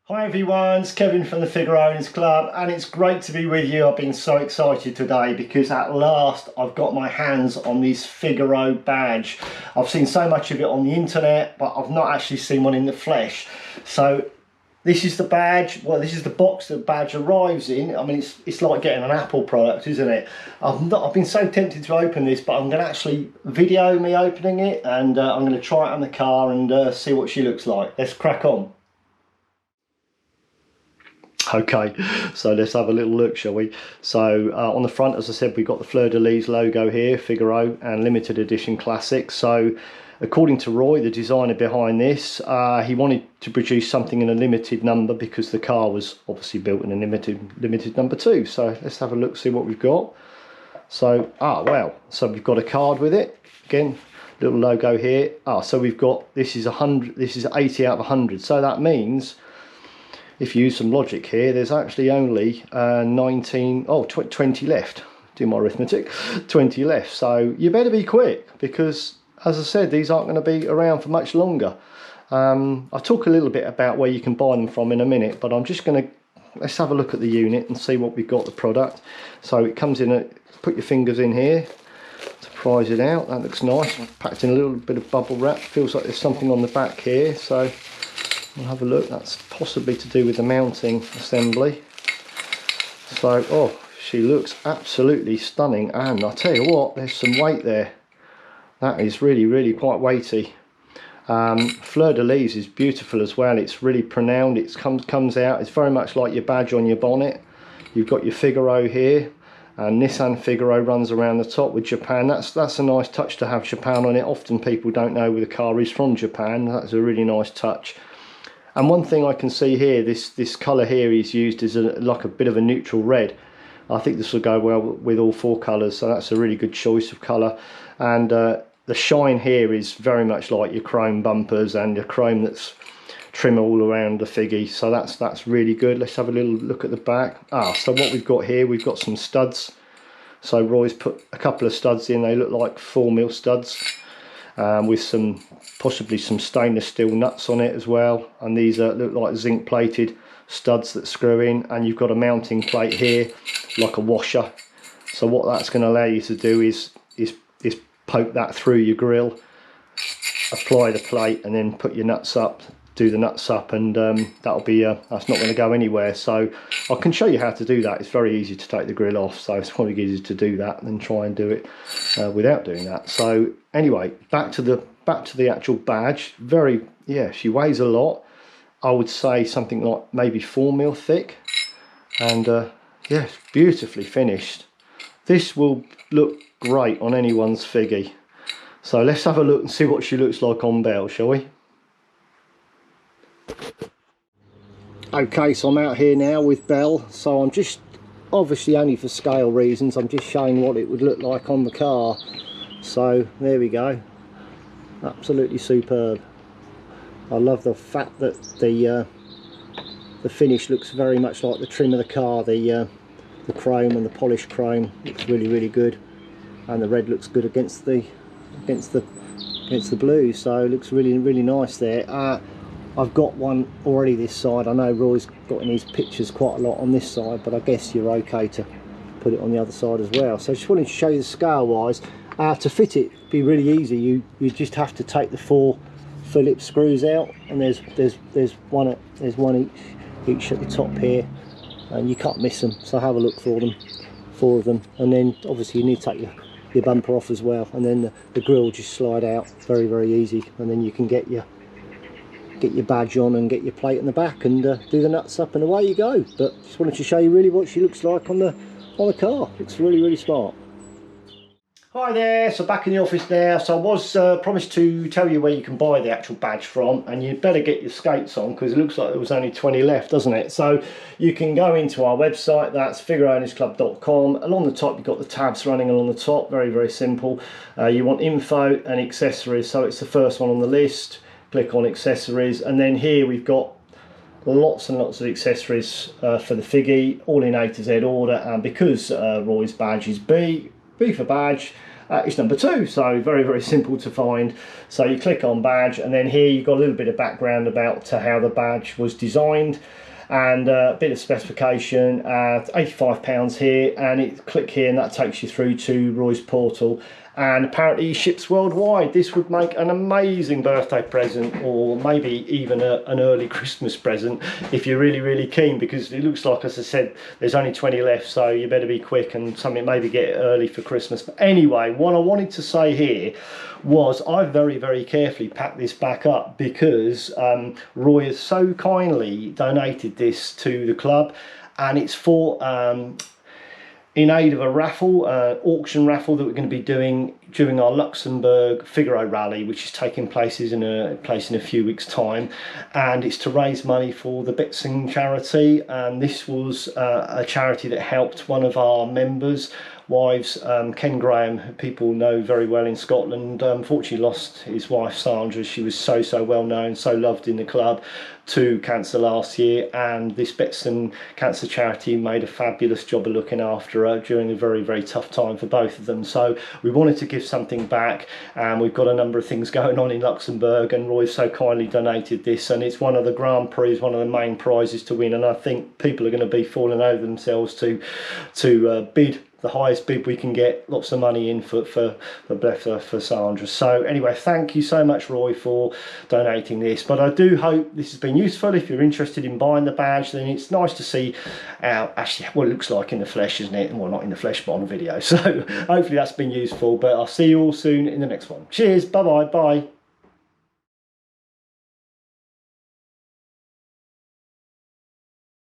Hi everyone, it's Kevin from the Figaro Owners Club, and it's great to be with you. I've been so excited today because at last I've got my hands on this Figaro badge. I've seen so much of it on the internet, but I've not actually seen one in the flesh. So this is the badge. Well, this is the box the badge arrives in. I mean, it's like getting an Apple product, isn't it? I've been so tempted to open this, but I'm going to actually video me opening it, and I'm going to try it on the car and see what she looks like. Let's crack on. Okay, so let's have a little look, shall we? So on the front, as I said, we've got the fleur-de-lis logo here, Figaro, and limited edition classic. So according to Roy, the designer behind this, he wanted to produce something in a limited number because the car was obviously built in a limited number too. So let's have a look, see what we've got. So, wow, so we've got a card with it. Again, little logo here. So we've got, this is 100, this is 80 out of 100. So that means, if you use some logic here, there's actually only 20 left. Do my arithmetic, 20 left. So you better be quick because, as I said, these aren't going to be around for much longer. I'll talk a little bit about where you can buy them from in a minute, but I'm just going to, let's have a look at the unit and see what we've got, the product. So it comes in, put your fingers in here to prise it out. That looks nice, packed in a little bit of bubble wrap. Feels like there's something on the back here, so we'll have a look. That's possibly to do with the mounting assembly. So, oh, she looks absolutely stunning, and I tell you what, there's some weight there. That is really quite weighty. Fleur-de-lis is beautiful as well. It's really pronounced. It comes out. It's very much like your badge on your bonnet. You've got your Figaro here, and Nissan Figaro runs around the top with Japan. That's a nice touch to have Japan on it. Often people don't know where the car is from Japan. That's a really nice touch. And one thing I can see here, this colour here is used as like a bit of a neutral red. I think this will go well with all four colours, so that's a really good choice of colour. And the shine here is very much like your chrome bumpers and your chrome that's trim all around the Figgy. So that's really good. Let's have a little look at the back. So what we've got here, we've got some studs. So Roy's put a couple of studs in. They look like 4mm studs. With possibly some stainless steel nuts on it as well, and these look like zinc plated studs that screw in, and you've got a mounting plate here like a washer. So what that's going to allow you to do is poke that through your grille, apply the plate, and then put your nuts up, do the nuts up, and that'll be that's not going to go anywhere. So I can show you how to do that. It's very easy to take the grill off, so it's probably easier to do that than try and do it without doing that. So anyway, back to the actual badge. She weighs a lot. I would say something like maybe 4mm thick, and yeah, beautifully finished. This will look great on anyone's Figgy. So let's have a look and see what she looks like on bail, shall we? Okay, so I'm out here now with Belle, so I'm just, obviously only for scale reasons, I'm just showing what it would look like on the car. So there we go, absolutely superb. I love the fact that the finish looks very much like the trim of the car. The chrome and the polished chrome looks really good, and the red looks good against the blue, so it looks really nice there. I've got one already this side. I know Roy's got in his pictures quite a lot on this side, but I guess you're okay to put it on the other side as well. So I just wanted to show you the scale wise. To fit it be really easy, you just have to take the 4 Phillips screws out, and there's one each at the top here, and you can't miss them, so have a look for them, 4 of them. And then obviously you need to take your bumper off as well, and then the grille will just slide out very easy, and then you can get your badge on and get your plate in the back and do the nuts up, and away you go. But just wanted to show you really what she looks like on the car. Looks really smart. Hi there, so back in the office now. So I was promised to tell you where you can buy the actual badge from, and you'd better get your skates on because it looks like there was only 20 left, doesn't it? So you can go into our website, that's figaroownersclub.com. Along the top you've got the tabs running along the top, very simple. You want info and accessories, so it's the first one on the list. Click on accessories, and then here we've got lots and lots of accessories for the Figgy, all in A to Z order. And because Roy's badge is B for badge, It's number 2, so very, very simple to find. So you click on badge, and then here you've got a little bit of background about how the badge was designed, and a bit of specification. £85 here, and click here, and that takes you through to Roy's portal. And apparently he ships worldwide. This would make an amazing birthday present, or maybe even an early Christmas present if you're really, really keen, because it looks like, as I said, there's only 20 left, so you better be quick and something maybe get it early for Christmas. But anyway, what I wanted to say here was I very, very carefully packed this back up, because Roy has so kindly donated this to the club, and it's for in aid of a raffle, auction raffle that we're going to be doing during our Luxembourg Figaro rally, which is taking place in a few weeks' time, and it's to raise money for the Betson charity. And this was a charity that helped one of our members' wives, Ken Graham, who people know very well in Scotland. Unfortunately lost his wife Sandra. She was so well known, so loved in the club, to cancer last year, and this Betson cancer charity made a fabulous job of looking after her during a very, very tough time for both of them. So we wanted to give something back, and we've got a number of things going on in Luxembourg, and Roy so kindly donated this, and it's one of the Grand Prix, one of the main prizes to win, and I think people are going to be falling over themselves to bid the highest bid we can get, lots of money in for Sandra. So anyway, thank you so much, Roy, for donating this. But I do hope this has been useful. If you're interested in buying the badge, then it's nice to see actually what it looks like in the flesh, isn't it? Well, not in the flesh, but on a video. So hopefully that's been useful, but I'll see you all soon in the next one. Cheers, bye.